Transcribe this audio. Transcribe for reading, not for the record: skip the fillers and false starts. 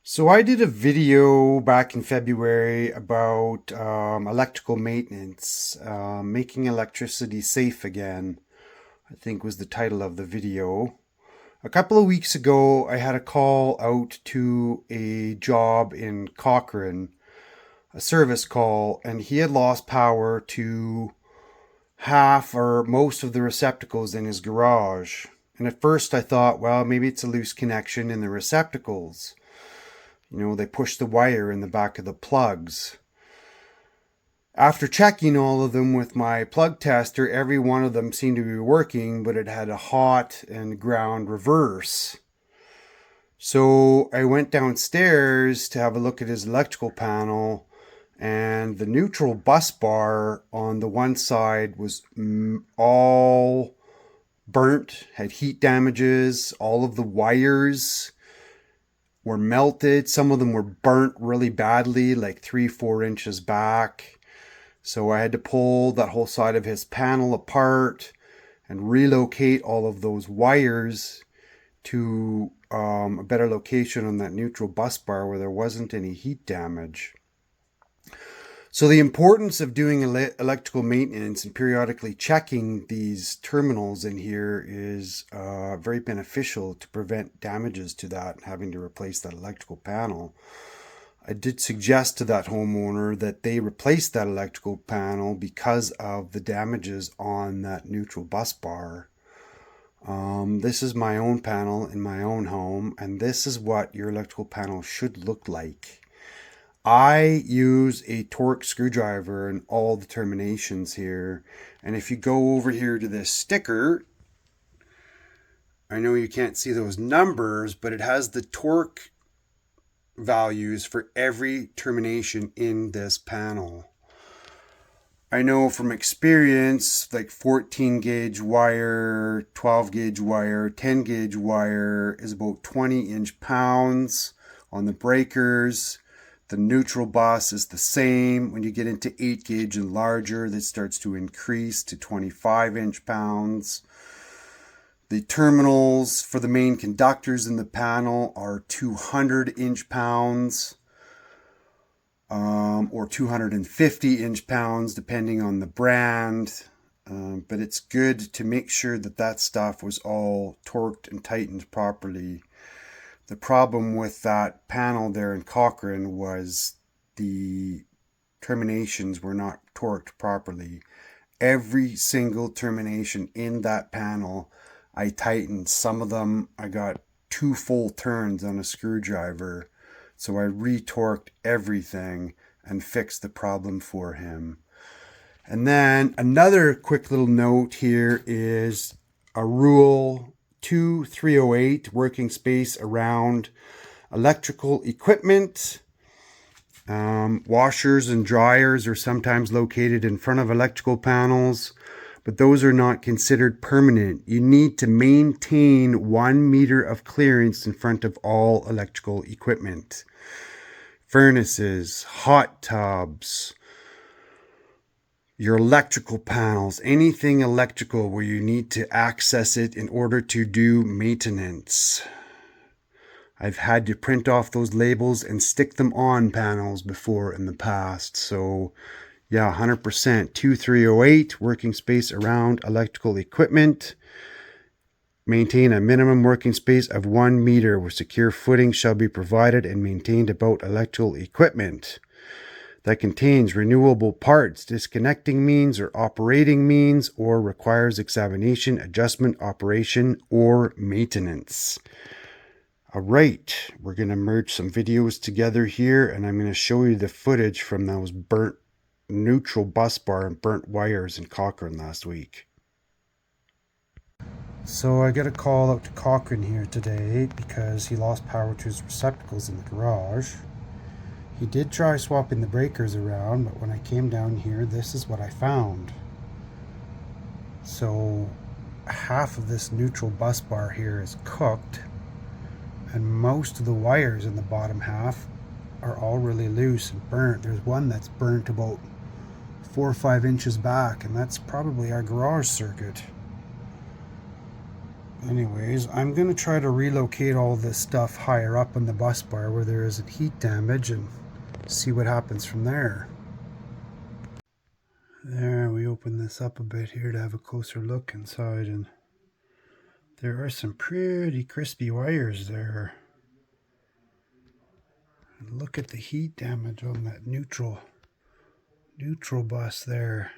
So I did a video back in February about electrical maintenance, making electricity safe again, I think was the title of the video. A couple of weeks ago, I had a call out to a job in Cochrane, a service call, and he had lost power to half or most of the receptacles in his garage. And at first I thought, well, maybe it's a loose connection in the receptacles. They push the wire in the back of the plugs. After checking all of them with my plug tester, every one of them seemed to be working, but it had a hot and ground reverse. So I went downstairs to have a look at his electrical panel, and the neutral bus bar on the one side was all burnt, had heat damages. All of the wires were melted. Some of them were burnt really badly, like 3-4 inches back. So I had to pull that whole side of his panel apart and relocate all of those wires to a better location on that neutral bus bar where there wasn't any heat damage. So the importance of doing electrical maintenance and periodically checking these terminals in here is very beneficial to prevent damages to that and having to replace that electrical panel. I did suggest to that homeowner that they replace that electrical panel because of the damages on that neutral bus bar. This is my own panel in my own home, and this is what your electrical panel should look like. I use a Torx screwdriver in all the terminations here. And if you go over here to this sticker, I know you can't see those numbers, but it has the torque values for every termination in this panel. I know from experience, like 14 gauge wire, 12 gauge wire, 10 gauge wire is about 20 inch-pounds on the breakers. The neutral bus is the same. When you get into 8 gauge and larger, that starts to increase to 25 inch-pounds. The terminals for the main conductors in the panel are 200 inch-pounds or 250 inch-pounds, depending on the brand. But it's good to make sure that that stuff was all torqued and tightened properly. The problem with that panel there in Cochrane was the terminations were not torqued properly. Every single termination in that panel I tightened. Some of them I got 2 full turns on a screwdriver. So I retorqued everything and fixed the problem for him. And then another quick little note here is a rule 2308, working space around electrical equipment. Washers and dryers are sometimes located in front of electrical panels, but those are not considered permanent. You need to maintain 1 meter of clearance in front of all electrical equipment. Furnaces, hot tubs, your electrical panels, anything electrical where you need to access it in order to do maintenance. I've had to print off those labels and stick them on panels before in the past. So yeah, 100%. 2308, working space around electrical equipment. Maintain a minimum working space of 1 meter where secure footing shall be provided and maintained about electrical equipment that contains renewable parts, disconnecting means or operating means, or requires examination, adjustment, operation, or maintenance. All right, we're going to merge some videos together here, and I'm going to show you the footage from those burnt neutral bus bar and burnt wires in Cochrane last week. So I got a call out to Cochrane here today because he lost power to his receptacles in the garage. He did try swapping the breakers around, but when I came down here, this is what I found. So half of this neutral bus bar here is cooked, and most of the wires in the bottom half are all really loose and burnt. There's one that's burnt about 4 or 5 inches back, and that's probably our garage circuit. Anyways, I'm going to try to relocate all this stuff higher up on the bus bar where there isn't heat damage and see what happens from there. There, we open this up a bit here to have a closer look inside, and there are some pretty crispy wires there. And look at the heat damage on that neutral bus there.